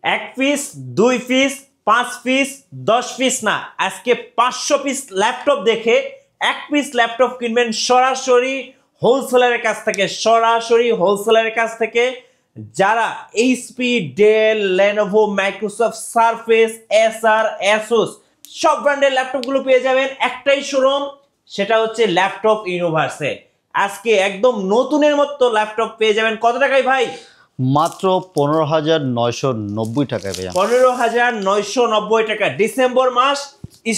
এক piece, 2 piece, 5 piece, 10 piece না, আজকে 500 পিস ল্যাপটপ দেখে 1 পিস ল্যাপটপ কিনবেন সরাসরি হোলসেলারের কাছ থেকে, যারা HP, Dell, Lenovo, Microsoft Surface, Acer, Asus সব ব্র্যান্ডের ল্যাপটপগুলো পেয়ে যাবেন একটাই শোরুম, সেটা হচ্ছে ল্যাপটপ ইউনিভার্সে। আজকে একদম নতুনের মতো ল্যাপটপ পেয়ে যাবেন কত টাকায় ভাই? মাত্র 15,990 টাকায় ভাইয়া। 15,990 টাকা। ডিসেম্বর মাস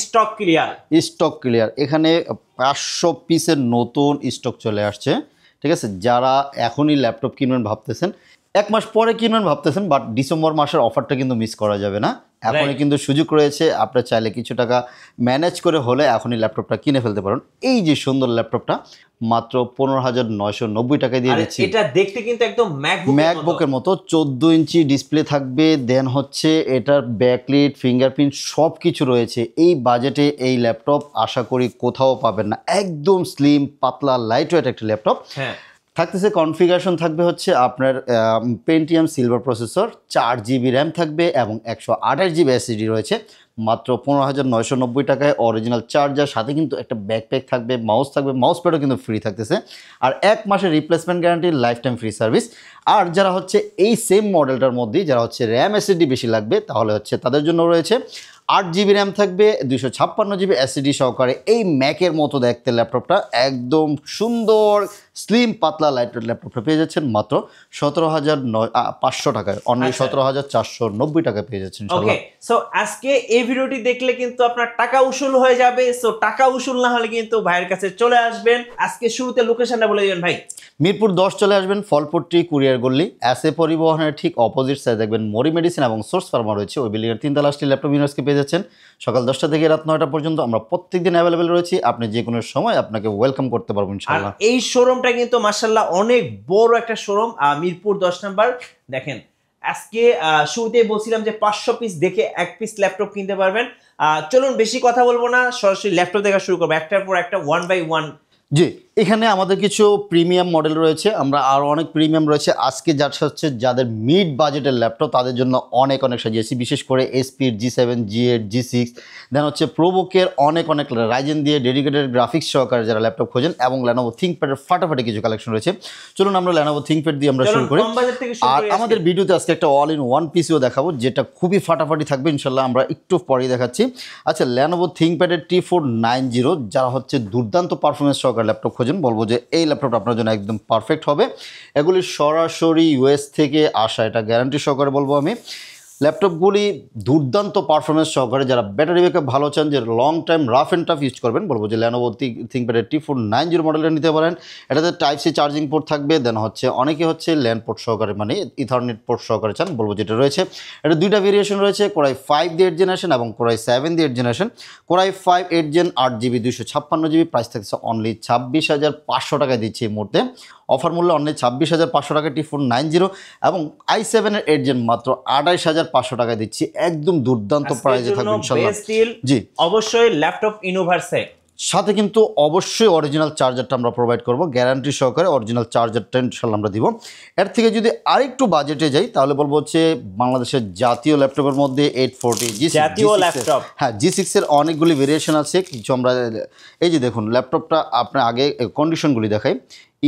স্টক ক্লিয়ার। এখানে 500 পিসের নতুন স্টক চলে আসছে, ঠিক আছে। যারা এখনই ল্যাপটপ কিনবেন ভাবতেছেন, 1 মাস পরে কিনবেন ভাবতেছেন, বাট ডিসেম্বর মাসের অফারটা কিন্তু মিস করা যাবে না। এখনই কিন্তু সুযোগ রয়েছে, আপনার চাইলে কিছু টাকা ম্যানেজ করে হলে এখনই ল্যাপটপটা কিনে ফেলতে পারেন। এই যে সুন্দর ল্যাপটপটা মাত্র 15,990 টাকায় দিয়ে দিচ্ছি। এটা দেখতে কিন্তু একদম ম্যাকবুকের মতো 14 ইঞ্চি ডিসপ্লে থাকবে, দেন হচ্ছে এটার ব্যাকলিট, ফিঙ্গারপ্রিন্ট সব কিছু রয়েছে। এই বাজেটে এই ল্যাপটপ আশা করি কোথাও পাবেন না। একদম স্লিম, পাতলা, লাইট ওয়েট একটা ল্যাপটপ। থাকতেছে কনফিগারেশন থাকবে হচ্ছে আপনার Pentium silver processor, 4GB RAM থাকবে এবং 128GB এসএসডি রয়েছে। মাত্র 15,990 টাকায় অরিজিনাল চার্জার, সাথে কিন্তু একটা ব্যাকপ্যাক থাকবে, মাউস থাকবে, মাউস প্যাডও কিন্তু ফ্রি থাকতেছে, আর 1 মাসের replacement guarantee, lifetime free service. আর যারা হচ্ছে এই সেম মডেলটার মধ্যেই যারা হচ্ছে র্যাম এসএসডি বেশি লাগবে, তাহলে হচ্ছে তাদের জন্য রয়েছে 8GB র্যাম থাকবে, 256GB এসএসডি সহকারে এই ম্যাকের মতো দেখতে ল্যাপটপটা, একদম সুন্দর স্লিম পাতলা লাইটওয়েট ল্যাপটপটা পেয়ে যাচ্ছেন মাত্র 17,500 টাকায়, অনলি 17,490 টাকায় পেয়ে যাচ্ছেন। ওকে, সো আজকে এই ভিডিওটি দেখলে কিন্তু আপনার টাকা উসুল হয়ে যাবে। সো টাকা উসুল না হলে কিন্তু ভাইয়ের কাছে চলে আসবেন। আজকে শুরুতে লোকেশনটা বলে দিবেন ভাই। মিরপুর 10 চলে আসবেন, ফলপট্টি কুরিয়ার গল্লি, এসএ পরিবহনের ঠিক অপোজিট সাইডে দেখবেন মরি মেডিসিন এবং সোর্স ফার্মা রয়েছে। ওই বিল্ডিংয়ের 3 তলা আসলে ল্যাপটপ ইউনিভার্সকে পেয়ে যাচ্ছেন। সকাল 10টা থেকে রাত 9টা পর্যন্ত আমরা প্রত্যেকদিন অ্যাভেলেবেল রয়েছি। আপনি যে কোনো সময় আপনাকে ওয়েলকাম করতে পারবো ইনশাআল্লাহ। এই শোরুমটা কিন্তু মাশাআল্লাহ অনেক বড় একটা শোরুম, মিরপুর 10 নাম্বার। দেখেন আজকে শুরুতেই বলছিলাম যে 500 পিস দেখে 1 পিস ল্যাপটপ কিনতে পারবেন। চলুন বেশি কথা বলবো না, সরাসরি ল্যাপটপ দেখা শুরু করবো একটার পর একটা, 1 বাই 1। জি, এখানে আমাদের কিছু প্রিমিয়াম মডেল রয়েছে, আমরা আরও অনেক প্রিমিয়াম রয়েছে। আজকে যারা হচ্ছে যাদের মিড বাজেটের ল্যাপটপ তাদের জন্য অনেক সাজিয়েছি, বিশেষ করে এসপির G7, G8, G6, দেন হচ্ছে প্রোবুকের অনেক রাইজেন দিয়ে ডেডিকেটেড গ্রাফিক্স সহকারে যারা ল্যাপটপ খোঁজেন, এবং লেনোভো থিংকপ্যাডের ফাটাফাটি কিছু কালেকশন রয়েছে। চলুন আমরা লেনোভো থিংকপ্যাড দিয়ে আমরা শুরু করি। আর আমাদের ভিডিওতে আজকে একটা অল ইন ওয়ান পিসিও দেখাবো, যেটা খুবই ফাটাফাটি থাকবে ইনশাল্লাহ, আমরা একটু পরেই দেখাচ্ছি। আচ্ছা, লেনোভো থিংকপ্যাডের T490 যারা হচ্ছে দুর্দান্ত পারফরমেন্স সহকারে ল্যাপটপ খোঁজেন, বলবো যে এই ল্যাপটপটা আপনার জন্য একদম পারফেক্ট হবে। এগুলি সরাসরি ইউএস থেকে আসা, এটা গ্যারান্টি সহকারে বলবো আমি। ল্যাপটপগুলি দুর্দান্ত পারফরমেন্স সহকারে, যারা ব্যাটারি ব্যাকআপ ভালো চান, যে long time rough and tough use করবেন, বলবো যে লেনোভো থিংকপ্যাডের T490 মডেলটা নিতে পারেন। এটাতে টাইপ সি চার্জিং পোর্ট থাকবে, দেন হচ্ছে অনেকে হচ্ছে ল্যান্ড পোর্ট সহকারে মানে ইথারনেট পোর্ট সহকারে চান, বলবো যেটা রয়েছে। এটা 2টা ভেরিয়েশন রয়েছে, কোরাই 5 দিয়ে 8 জেনারেশন এবং কোরাই 7 দিয়ে 8 generation. Core i 5 8 gen 8GB 256GB, price থাকছে অনলি 26,500 টাকায় দিচ্ছি এই মুহূর্তে। অফার মূল্য অনলি 26,500 টাকা T490, এবং i7-এর 8 জেন মাত্র 28,500 টাকায় দিচ্ছি, একদম দুর্দান্ত প্রাইসে থাকবে ইনশাআল্লাহ। জি, অবশ্যই ল্যাপটপ ইউনিভার্সে সাথে কিন্তু অবশ্যই অরিজিনাল চার্জারটা আমরা প্রোভাইড করব, গ্যারান্টি সহকারে অরিজিনাল চার্জারটা ইনশাআল্লাহ আমরা দিব। এর থেকে যদি আরেকটু বাজেটে যাই, তাহলে বলবো হচ্ছে বাংলাদেশের জাতীয় ল্যাপটপের মধ্যে 840 জাতীয় ল্যাপটপ, হ্যাঁ G6 এর অনেকগুলি ভেরিয়েশন আছে। কিছু আমরা এই যে দেখুন ল্যাপটপটা আপনার আগে কন্ডিশনগুলি দেখাই।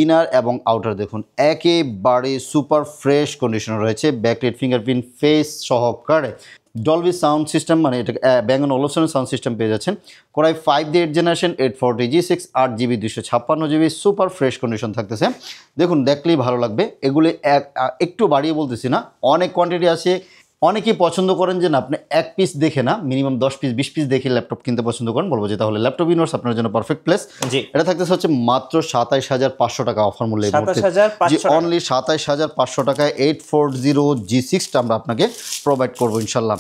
ইনার এবং আউটার দেখুন একেবারে সুপার ফ্রেশ কন্ডিশন রয়েছে, ব্যাকলাইট, ফিঙ্গারপ্রিন্ট, ফেস সহকারে ডলবি সাউন্ড সিস্টেম, মানে এটা Bang & Olufsen সাউন্ড সিস্টেম পেয়ে যাচ্ছেন। কোরাই 5 দিয়ে 8 generation 840 G6 8GB 256GB, super fresh condition থাকতেছে। দেখুন দেখলেই ভালো লাগবে। এগুলি একটু বাড়িয়ে বলতেছি না, অনেক কোয়ান্টিটি আছে। অনেকেই পছন্দ করেন যে না আপনি 1 পিস দেখে না, মিনিমাম 10 পিস 20 পিস দেখে ল্যাপটপ কিনতে পছন্দ করেন, বলবো যে তাহলে ল্যাপটপ ইউনিভার্স আপনার জন্য পারফেক্ট প্লেস। এটা থাকতেছে হচ্ছে মাত্র 27,500 টাকা অফার মূল্যে, অনলি 27,500 টাকায় 840 G6টা আমরা আপনাকে প্রোভাইড করবো ইনশাল্লাহ।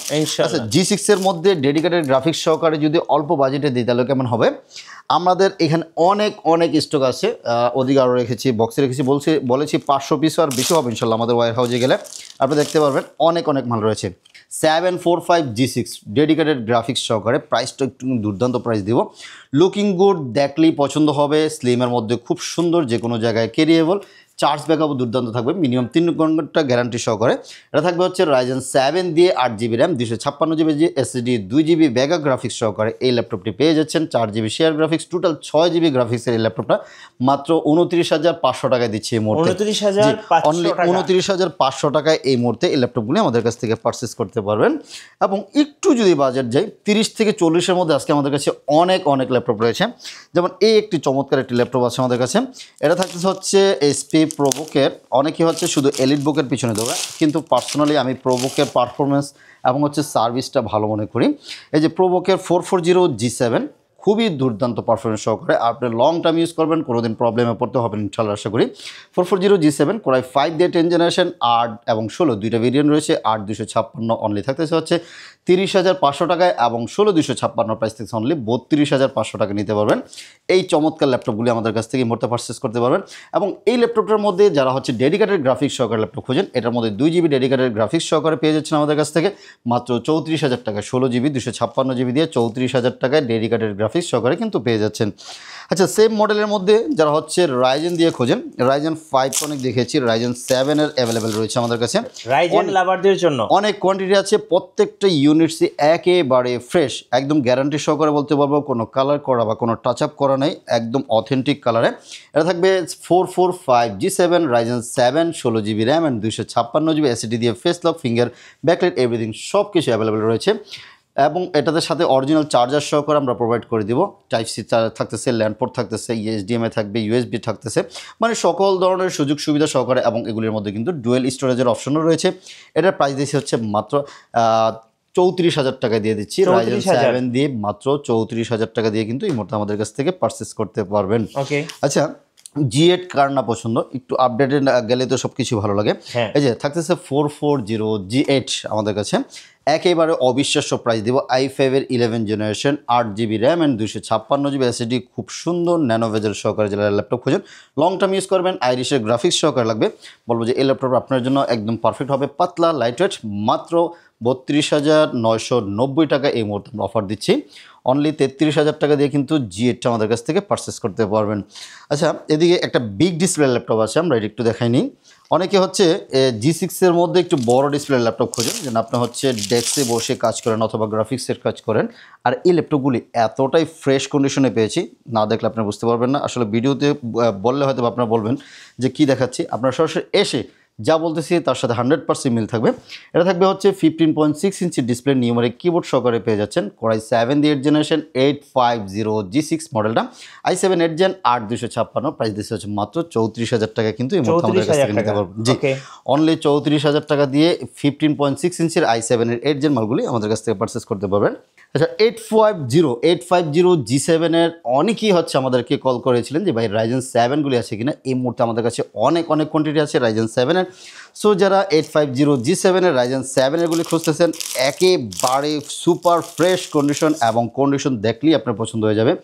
আচ্ছা, G6 এর মধ্যে ডেডিকেটেড গ্রাফিক্স সহকারে যদি অল্প বাজেটে দিই তাহলে কেমন হবে? আমাদের এখানে অনেক স্টক আছে, ওদিকে আরও রেখেছি, বক্সে রেখেছি, বলেছি 500 পিস আর বেশি হবে ইনশাল্লাহ। আমাদের ওয়ার হাউসে গেলে আপনি দেখতে পারবেন অনেক মাল রয়েছে। 745 G6 ডেডিকেটেড গ্রাফিক্স সহকারে, প্রাইসটা একটু দুর্দান্ত প্রাইস দিব। লুকিং গুড, দেখলেই পছন্দ হবে, স্লিমের মধ্যে খুব সুন্দর, যে কোনো জায়গায় ক্যারিয়েবল, চার্জ ব্যাকআপও দুর্দান্ত থাকবে, মিনিমাম 3 ঘন্টা গ্যারান্টি সহকারে। এটা থাকবে হচ্ছে Ryzen 7 দিয়ে 8GB RAM, 256GB SSD, 2GB back graphics সহকারে এই ল্যাপটপটি পেয়ে যাচ্ছেন। 4GB share graphics, total 6GB গ্রাফিক্সের এই ল্যাপটপটা মাত্র 29,500 টাকায় দিচ্ছি এই মুহূর্তে। 29,500 টাকায় এই মুহূর্তে এই ল্যাপটপগুলি আমাদের কাছ থেকে পারচেস করতে পারবেন। এবং একটু যদি বাজেট যায় 30 থেকে 40-এর মধ্যে আজকে আমাদের কাছে অনেক ল্যাপটপ রয়েছে। যেমন এই একটি চমৎকার একটি ল্যাপটপ আছে আমাদের কাছে। এটা থাকতেছে হচ্ছে এইচপি প্রোবুকের। অনেকেই হচ্ছে শুধু এলিট বুকের পিছনে দৌড়ায়, কিন্তু পার্সোনালি আমি প্রোবুকের পারফরমেন্স এবং হচ্ছে সার্ভিসটা ভালো মনে করি। এই যে প্রোবুকের 440G7 খুবই দুর্দান্ত পারফরমেন্স সহকারে, আপনি লং টার্ম ইউজ করবেন, কোনোদিন প্রবলেমে পড়তে হবে ইনশাআল্লাহ আশা করি। 440G7 কোরাই 5 দিয়ে 10 জেনারেশন, 8 এবং 16 দুইটা ভেরিয়েন্ট রয়েছে। 8 256 অনলি থাকতেছে হচ্ছে 30,500 টাকায়, এবং 16 256 প্রাইস থেকে অনলি 32,500 টাকা নিতে পারবেন। এই চমৎকার ল্যাপটপগুলি আমাদের কাছ থেকে মুহূর্তে পারচেস করতে পারবেন। এবং এই ল্যাপটপটার মধ্যে যারা হচ্ছে ডেডিকেটেড গ্রাফিক্স সহকারে ল্যাপটপ খোঁজেন, এটার মধ্যে 2GB ডেডিকেটেড গ্রাফিক্স সহকারে পেয়ে যাচ্ছেন আমাদের কাছ থেকে মাত্র 34,000 টাকায়। 16GB 256GB দিয়ে 34,000 টাকায় ডেডিকেটেড গ্রাফিক্স সহকারে কিন্তু পেয়ে যাচ্ছেন। আচ্ছা, সেম মডেলের মধ্যে যারা হচ্ছে রাইজেন দিয়ে খোঁজেন, Ryzen 5 অনেক দেখেছি, Ryzen 7 এর অ্যাভেলেবেল রয়েছে আমাদের কাছে। রাইজেন লাভারদের জন্য অনেক কোয়ান্টিটি আছে, প্রত্যেকটা ইউনিটসই একেবারে ফ্রেশ, একদম গ্যারান্টি সহকারে বলতে পারবো, কোনো কালার করা বা কোনো টাচ আপ করা নেই, একদম অথেন্টিক কালারে। এটা থাকবে 445G7 Ryzen 7 16GB RAM and 256GB SSD দিয়ে face lock, finger, backlight, everything সব কিছু অ্যাভেলেবেল রয়েছে। এবং এটাদের সাথে অরিজিনাল চার্জার সহকারে আমরা প্রোভাইড করে দিব। টাইপ সি থাকতেছে, ল্যান্ড পোর্ট থাকতেছে, HDMI থাকবে, USB থাকতেছে, মানে সকল ধরনের সুযোগ সুবিধা সহকারে। এবং এগুলির মধ্যে কিন্তু ডুয়েল স্টোরেজের অপশনও রয়েছে। এটার প্রাইস দিয়েছে হচ্ছে মাত্র 34,000 টাকা দিয়ে দিচ্ছি। Ryzen 7 দিয়ে মাত্র 34,000 টাকা দিয়ে কিন্তু এই মুহূর্তে আমাদের কাছ থেকে পারচেস করতে পারবেন। ওকে, আচ্ছা, G8 কার না পছন্দ, একটু আপডেটেড গেলে তো সব কিছু ভালো লাগে। এই যে থাকতেছে 440G8 আমাদের কাছে, একেবারে অবিশ্বাস্য প্রাইস দিব। i5 এর 11 generation, 8GB RAM and 256GB SSD, খুব সুন্দর ন্যানোভেজেল সহকারে যারা ল্যাপটপ খোঁজেন, লং টার্ম ইউজ করবেন, আইরিশের গ্রাফিক্স সহকারে লাগবে, বলবো যে এই ল্যাপটপ আপনার জন্য একদম পারফেক্ট হবে। পাতলা, লাইটওয়েট, মাত্র 32,990 টাকা এই মুহূর্তে আমরা অফার দিচ্ছি। অনলি 33,000 টাকা দিয়ে কিন্তু G8টা আমাদের কাছ থেকে পারচেস করতে পারবেন। আচ্ছা, এদিকে একটা বিগ ডিসপ্লে ল্যাপটপ আছে, আমরা এটা একটু দেখাই নিই। অনেকে হচ্ছে G6 এর মধ্যে একটু বড় ডিসপ্লে ল্যাপটপ খোঁজেন, যেন আপনি হচ্ছে ডেস্কে বসে কাজ করেন অথবা গ্রাফিক্সের কাজ করেন। আর এই ল্যাপটপগুলি এতটাই ফ্রেশ কন্ডিশনে পেয়েছি, না দেখলে আপনি বুঝতে পারবেন না। আসলে ভিডিওতে বললে হয়তো আপনারা বলবেন যে কি দেখাচ্ছি, আপনারা সরাসরি এসে যা বলতেছি তার সাথে 100% মিল থাকবে। এটা থাকবে হচ্ছে 15.6 ইঞ্চি ডিসপ্লে, নিউমারিক কিবোর্ড সহকারে পেয়ে যাচ্ছেন। কোরাই 7 দিয়ে 8 জেনারেশন, 850G6 মডেলটা, i7 8 জেন, 8 256, প্রাইস দিচ্ছে হচ্ছে মাত্র 34,000 টাকা কিন্তু এই মুহূর্তে আমাদের কাছ থেকে নিতে পারবেন। জি, অনলি 34,000 টাকা দিয়ে 15.6 ইঞ্চির i7 এর 8 জেন মালগুলি আমাদের কাছ থেকে পারচেস করতে পারবেন। আচ্ছা, 850G7 এর অনেকেই হচ্ছে আমাদেরকে কল করেছিলেন যে ভাই Ryzen 7গুলি আছে কিনা। এই মুহূর্তে আমাদের কাছে অনেক কোয়ান্টিটি আছে Ryzen 7 এর। সো যারা 850G7 এর Ryzen 7 এরগুলি খুঁজতেছেন, একেবারে সুপার ফ্রেশ কন্ডিশন, এবং কন্ডিশন দেখলেই আপনার পছন্দ হয়ে যাবে,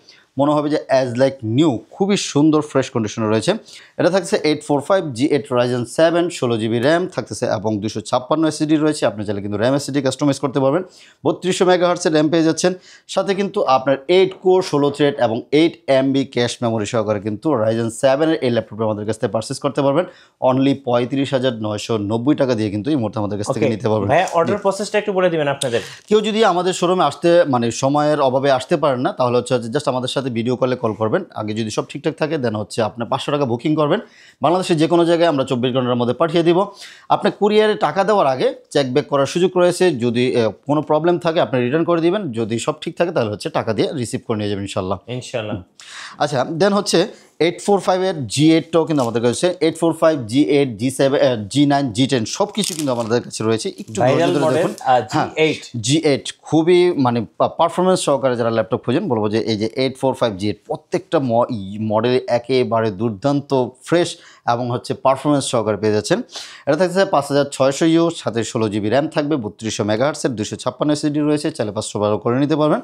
মনে হবে যে অ্যাজ লাইক নিউ, খুবই সুন্দর ফ্রেশ কন্ডিশনে রয়েছে। এটা থাকছে 845G8 Ryzen 7 16GB র্যাম থাকতেছে এবং 256 SSD রয়েছে। আপনি চাইলে কিন্তু র্যাম SSD কাস্টমাইজ করতে পারবেন। 3200 মেগাহার্টসের র্যাম পেয়ে যাচ্ছেন, সাথে কিন্তু আপনার 8 কোর 16 থ্রেড এবং 8 MB ক্যাশ মেমোরি সহকারে কিন্তু Ryzen 7 এর এই ল্যাপটপে আমাদের কাছ থেকে পারচেস করতে পারবেন। অনলি 35,990 টাকা দিয়ে কিন্তু এই মুহূর্তে আমাদের কাছ থেকে নিতে পারবেন। ভাই, অর্ডার প্রসেসটা একটু বলে দিবেন আপনাদের। কেউ যদি আমাদের শোরুমে আসতে মানে সময়ের অভাবে আসতে পারেন না, তাহলে হচ্ছে জাস্ট আমাদের সাথে ভিডিও কলে কল করবেন। আগে যদি সব ঠিকঠাক থাকে দেন হচ্ছে আপনার 500 টাকা বুকিং করবেন। বাংলাদেশের যে কোনো জায়গায় আমরা 24 ঘন্টার মধ্যে পাঠিয়ে দিব। আপনি কুরিয়ারে টাকা দেওয়ার আগে চেক ব্যাক করার সুযোগ রয়েছে। যদি কোনো প্রবলেম থাকে আপনি রিটার্ন করে দিবেন, যদি সব ঠিক থাকে তাহলে হচ্ছে টাকা দিয়ে রিসিভ করে নিয়ে যাবেন ইনশাল্লাহ। আচ্ছা, দেন হচ্ছে 845 এর G8টাও কিন্তু আমাদের কাছে, 845 G8 G7 G9 G10 সব কিছু কিন্তু আমাদের কাছে রয়েছে। একটু দেখুন, G8 খুবই মানে পারফরমেন্স সহকারে যারা ল্যাপটপ খোঁজেন, বলবো যে এই যে 845 G8 প্রত্যেকটা মডেল একেবারে দুর্দান্ত ফ্রেশ এবং হচ্ছে পারফরমেন্স সহকারে পেয়ে যাচ্ছেন। এটা থাকছে 5600U, সাথে 16GB র্যাম থাকবে, 3200 মেগাহার্টসের, 256 SSD রয়েছে, চাইলে 512 করে নিতে পারবেন।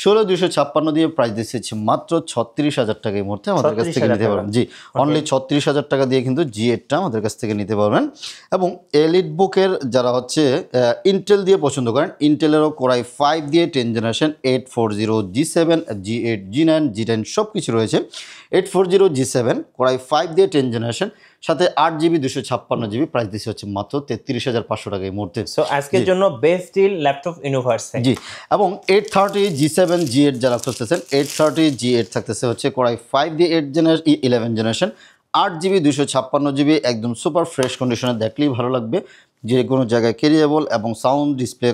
16256 দিয়ে প্রাইস দিচ্ছে মাত্র 36,000 টাকা এই মুহূর্তে আমাদের কাছ থেকে নিতে পারবেন। জি, অনলি 36,000 টাকা দিয়ে কিন্তু G8টা আমাদের কাছ থেকে নিতে পারবেন। এবং এলিট বুকের যারা হচ্ছে ইন্টেল দিয়ে পছন্দ করেন, ইন্টেলেরও কোরাই 5 দিয়ে 10 generation, 840G7 G8 G9 G10 সব কিছু রয়েছে। 840G7 কোরাই 5 দিয়ে 10 জেনারেশন, সাথে 8GB 256GB প্রাইস দিচ্ছে হচ্ছে মাত্র 33,500 টাকা এই মুহূর্তে। সো আজকের জন্য বেস্ট ডিল ল্যাপটপ ইউনিভার্স। জি, এবং 830 G7 G8 যারা খুঁজতেছেন 830 G8 থাকতেছে হচ্ছে কোরাই 5 দিয়ে 11 জেনারেশন 8GB 256GB একদম সুপার ফ্রেশ কন্ডিশনে, দেখলেই ভালো লাগবে, যে কোনো জায়গায় ক্যারিয়েবল এবং সাউন্ড ডিসপ্লে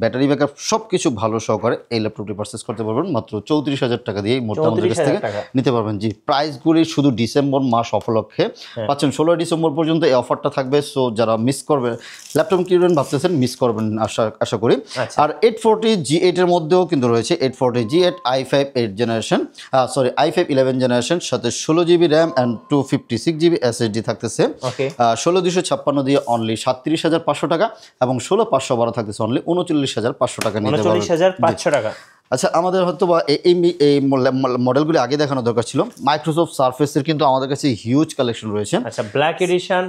ব্যাটারি ব্যাকআপ সব কিছু ভালো সহকারে এই ল্যাপটপটি পারচেস করতে পারবেন মাত্র 34,000 টাকা দিয়ে মোটা আমাদের কাছ থেকে নিতে পারবেন। জি, প্রাইসগুলি শুধু ডিসেম্বর মাস উপলক্ষে পাচ্ছেন, 16 ডিসেম্বর পর্যন্ত এই অফারটা থাকবে। সো যারা মিস করবে ল্যাপটপ কিনবেন ভাবতেছেন মিস করবেন আশা করি। আর 840 G8 এর মধ্যেও কিন্তু রয়েছে 840 G8 i5 8 generation i5 11 generation সাথে 16GB RAM and 256GB SSD থাকতেছে। 16,256 দিয়ে অনলি 37,500 টাকা এবং 16,512 থাকতেছে অনলি 39,500 টাকা নিতে পারবেন। 39,500 টাকা। আচ্ছা, আমাদের হয়তো বা এই মডেলগুলি আগে দেখানো দরকার ছিল। মাইক্রোসফট সারফেসের কিন্তু আমাদের কাছে হিউজ কালেকশন রয়েছে। আচ্ছা, ব্ল্যাক এডিশন,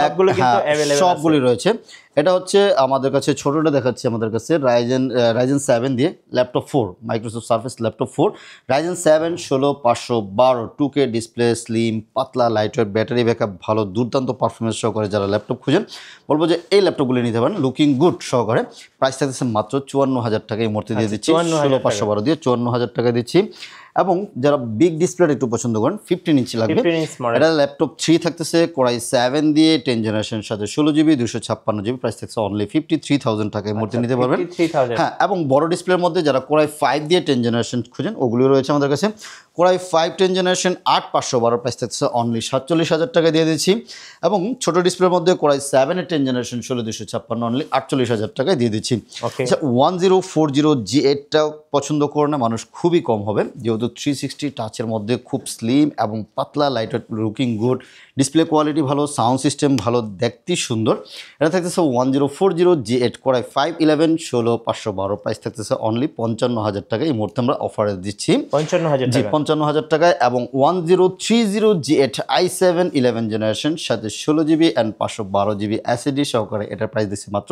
সবগুলো কিন্তু अवेलेबल সবগুলি রয়েছে। এটা হচ্ছে আমাদের কাছে ছোটটা দেখাচ্ছে, আমাদের কাছে রাইজেন 7 দিয়ে laptop 4 Microsoft surface laptop 4 Ryzen 7 16512 2K display, slim, পাতলা, লাইটওয়েট, ব্যাটারি ব্যাকআপ ভালো, দুর্দান্ত পারফরমেন্স সহকারে যারা ল্যাপটপ খুঁজেন বলবো যে এই ল্যাপটপগুলি নিতে পারেন লুকিং গুড সহকারে। প্রাইস থাকতেছে মাত্র 54,000 টাকা এই মুহূর্তে দিয়ে দিচ্ছি, 16,512 দিয়ে 54,000 টাকা দিচ্ছি। এবং যারা বিগ ডিসপ্লে একটু পছন্দ করেন 15 ইঞ্চি লাগবে, এটা ল্যাপটপ 3 থাকতেছে কোরাই 7 দিয়ে 10 জেনারেশন সাথে 16GB 256GB প্রাইস থাকছে অনলি 53,000 টাকা এই মুহূর্তে নিতে পারবেন। হ্যাঁ, এবং বড় ডিসপ্লের মধ্যে যারা কোরাই 5 দিয়ে 10 জেনারেশন খুঁজেন ওগুলো রয়েছে আমাদের কাছে। কোরাই 5 10 জেনারেশন 8512 প্রাইস থাকছে অনলি 47,000 টাকা দিয়ে দিচ্ছি। এবং ছোট ডিসপ্লের মধ্যে কোরাই 7 এর 10 জেনারেশন 16,256 অনলি 48,000 টাকায় দিয়ে দিচ্ছি। আচ্ছা, 1040 G8টা পছন্দ করে না মানুষ খুবই কম হবে, যেহেতু 360 টাচের মধ্যে খুব স্লিম এবং পাতলা, lightweight, looking good, display quality ভালো, সাউন্ড সিস্টেম ভালো, দেখতে সুন্দর। এটা থাকতেছে 1040 G8 কোরাই 5 11 16,512 প্রাইস থাকতেছে অনলি 55,000 টাকা এই মুহূর্তে আমরা অফারে দিচ্ছি। 55,000 টাকায়। এবং 1030 G8 i7 11 জেনারেশন সাথে 16GB অ্যান্ড 512GB SSD সহকারে এটার প্রাইস দিচ্ছি মাত্র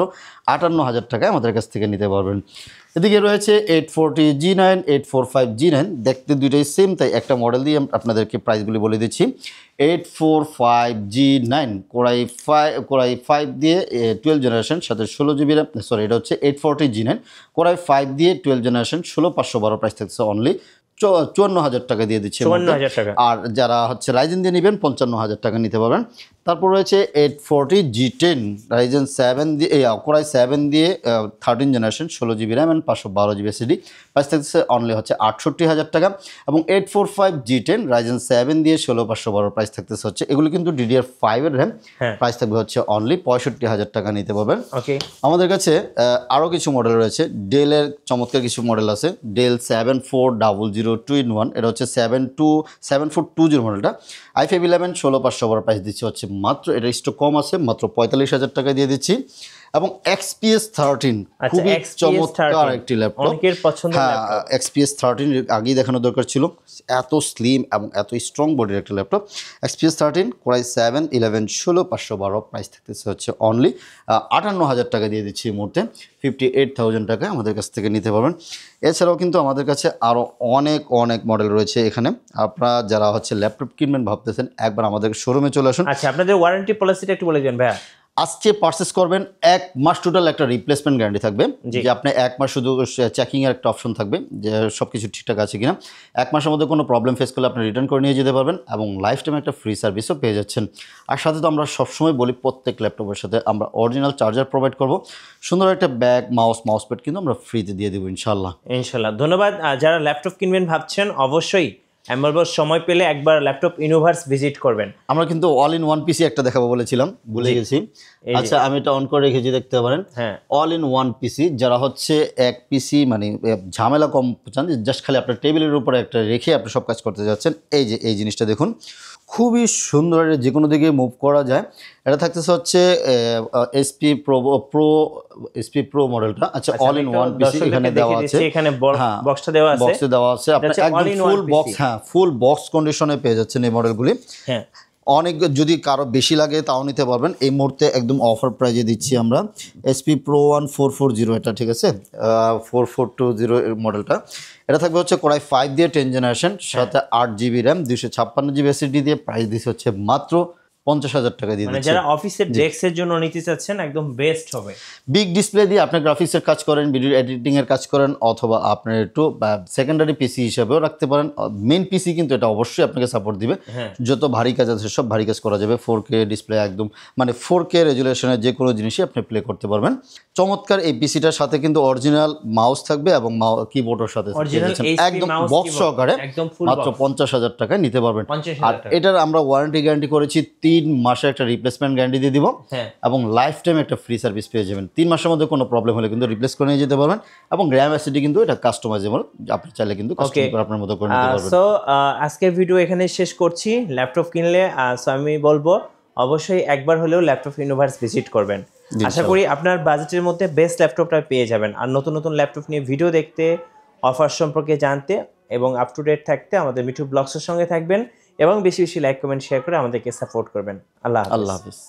58,000 টাকায় আমাদের কাছ থেকে নিতে পারবেন। এদিকে রয়েছে 840 G9 845 G9, দেখতে দুইটাই সেম, তাই একটা মডেল দিয়ে আপনাদেরকে প্রাইসগুলি বলে দিচ্ছি। 845 G9 কোরাই 5 দিয়ে 12 জেনারেশন সাথে 16GB র্যাম, সরি এটা হচ্ছে 840 G9 কোরাই 5 দিয়ে 12 জেনারেশন 16,512 প্রাইস থাকছে অনলি 54,000 টাকা দিয়ে দিচ্ছে। আর যারা হচ্ছে রাইজেন দিয়ে নেবেন 55,000 টাকা নিতে পারবেন। তারপর রয়েছে 840 G10 রাইজেন 7 দিয়ে কোরাই 7 দিয়ে 13 generation 16GB RAM and 512GB SSD price থাকছে অনলি হচ্ছে 68,000 টাকা। এবং 845 G10 রাইজেন 7 দিয়ে 16,512 প্রাইস থাকতেছে হচ্ছে, এগুলো কিন্তু DDR5 এর র্যাম, প্রাইস থাকবে হচ্ছে অনলি 65,000 টাকা নিতে পারবেন। আমাদের কাছে আরও কিছু মডেল রয়েছে, ডেলের চমৎকার কিছু মডেল আছে। ডেল 7400 2-in-1, এটা হচ্ছে 7420 মডেলটা, i5 11 16,512 প্রাইস দিচ্ছে হচ্ছে মাত্র, এটা স্টক কম আছে, মাত্র 45,000 টাকা দিয়ে দিচ্ছি। এবং XPS 13 খুবই চমৎকার একটি ল্যাপটপ, অনেকের পছন্দের ল্যাপটপ। XPS 13 আগেই দেখানো দরকার ছিল, এত স্লিম এবং এত স্ট্রং বডির একটা ল্যাপটপ। XPS 13 কোরাই 7 11 16,512 প্রাইস থাকতেছে হচ্ছে অনলি 58,000 টাকা দিয়ে দিচ্ছি এই মুহূর্তে, 58,000 টাকা আমাদের কাছ থেকে নিতে পারবেন। এছাড়াও কিন্তু আমাদের কাছে আরও অনেক মডেল রয়েছে এখানে। আপনারা যারা হচ্ছে ল্যাপটপ কিনবেন ভাবতেছেন একবার আমাদের শোরুমে চলে আসুন। আচ্ছা, আপনাদের ওয়ারেন্টি পলিসিটা একটু বলে দিন ভাইয়া। আজকে পারচেস করবেন 1 মাস টোটাল একটা রিপ্লেসমেন্ট গ্যারান্টি থাকবে, যে আপনি 1 মাস শুধু চেকিং এর একটা অপশন থাকবে যে সব কিছু ঠিকঠাক আছে কিনা। 1 মাসের মধ্যে কোনো প্রবলেম ফেস করলে আপনি রিটার্ন করে নিয়ে যেতে পারবেন এবং লাইফ টাইম একটা ফ্রি সার্ভিসও পেয়ে যাচ্ছেন। আর সাথে তো আমরা সবসময় বলি প্রত্যেক ল্যাপটপের সাথে আমরা অরিজিনাল চার্জার প্রোভাইড করব, সুন্দর একটা ব্যাগ, মাউস প্যাড কিন্তু আমরা ফ্রিতে দিয়ে দেবো ইনশাল্লাহ। ধন্যবাদ। যারা ল্যাপটপ কিনবেন ভাবছেন অবশ্যই আমি বলবো সময় পেলে একবার ল্যাপটপ ইউনিভার্স ভিজিট করবেন। আমরা কিন্তু অল ইন ওয়ান পিসি একটা দেখাবো বলেছিলাম, ভুলে গেছি। আচ্ছা, আমি এটা অন করে রেখেছি, দেখতে পারেন। অল ইন ওয়ান পিসি, যারা হচ্ছে এক পিসি মানে ঝামেলা কম চান, জাস্ট খালি আপনার টেবিলের উপরে একটা রেখে আপনি সব কাজ করতে যাচ্ছেন, এই জিনিসটা দেখুন, খুবই সুন্দর, যে কোনো দিকে মুভ করা যায়। এটা থাকতেছে হচ্ছে SP Pro মডেলটা। আচ্ছা, অল ইন ওয়ান পিসি এখানে দেওয়া আছে, এখানে বক্সটা দেওয়া আছে, বক্সে দেওয়া আছে, আপনি একদম ফুল বক্স, ফুল বক্স কন্ডিশনে পেয়ে যাচ্ছেন এই মডেলগুলি। অনেক যদি কারো বেশি লাগে তাও নিতে পারবেন। এই মুহূর্তে একদম অফার প্রাইজে দিচ্ছি আমরা SP Pro 1440, এটা ঠিক আছে, 4420 এর মডেলটা। এটা থাকবে হচ্ছে কোরাই 5 দিয়ে 10 জেনারেশন সাথে 8GB র্যাম 256GB SSD দিয়ে প্রাইস দিচ্ছে হচ্ছে মাত্র 50,000 টাকা দিয়ে মানে দিচ্ছি। যারা অফিসের ডেস্কের জন্য নিতে চাচ্ছেন একদম বেস্ট হবে। বিগ ডিসপ্লে দিয়ে আপনি গ্রাফিক্সের কাজ করেন, ভিডিও এডিটিং এর কাজ করেন, অথবা আপনি একটু সেকেন্ডারি পিসি হিসেবেও রাখতে পারেন। মেইন পিসি কিন্তু এটা অবশ্যই আপনাকে সাপোর্ট দিবে। হ্যাঁ। যত ভারী কাজ আছে সব ভারী কাজ করা যাবে। 4K ডিসপ্লে একদম মানে 4K রেজুলেশনের যে কোনো জিনিসই আপনি প্লে করতে পারবেন। চমৎকার এই পিসিটার সাথে কিন্তু অরিজিনাল মাউস থাকবে এবং কিবোর্ডের সাথে Original HP একদম mouse বক্স keyboard, সহকারে একদম full মাত্র box। 50,000 টাকায় নিতে পারবেন। 50,000 আর টাকা। এটার আমরা ওয়ারেন্টি গ্যারান্টি করেছি 3 মাসের একটা রিপ্লেসমেন্ট গ্যারান্টি দিয়ে দিব হ্যাঁ। এবং লাইফ টাইম একটা ফ্রি সার্ভিস পেয়ে যাবেন। 3 মাসের মধ্যে কোনো প্রবলেম হলে কিন্তু রিপ্লেস করে নিয়ে যেতে পারবেন এবং র্যাম এসএসডি কিন্তু এটা কাস্টমাইজেবল, আপনি চাইলে কিন্তু কাস্টমাইজ করে আপনার মতো করে নিতে পারবেন। সো আজকের ভিডিও এখানে শেষ করছি। ল্যাপটপ কিনলে সো আমি বলবো অবশ্যই একবার হলেও ল্যাপটপ ইউনিভার্স ভিজিট করবেন। আশা করি আপনার বাজেটের মধ্যে বেস্ট ল্যাপটপটা পেয়ে যাবেন। আর নতুন নতুন ল্যাপটপ নিয়ে ভিডিও দেখতে, অফার সম্পর্কে জানতে এবং আপ টু ডেট থাকতে আমাদের মিঠু ব্লগসের সঙ্গে থাকবেন এবং বেশি বেশি লাইক কমেন্ট শেয়ার করে আমাদেরকে সাপোর্ট করবেন। আল্লাহ হাফেজ। আল্লাহ হাফিজ।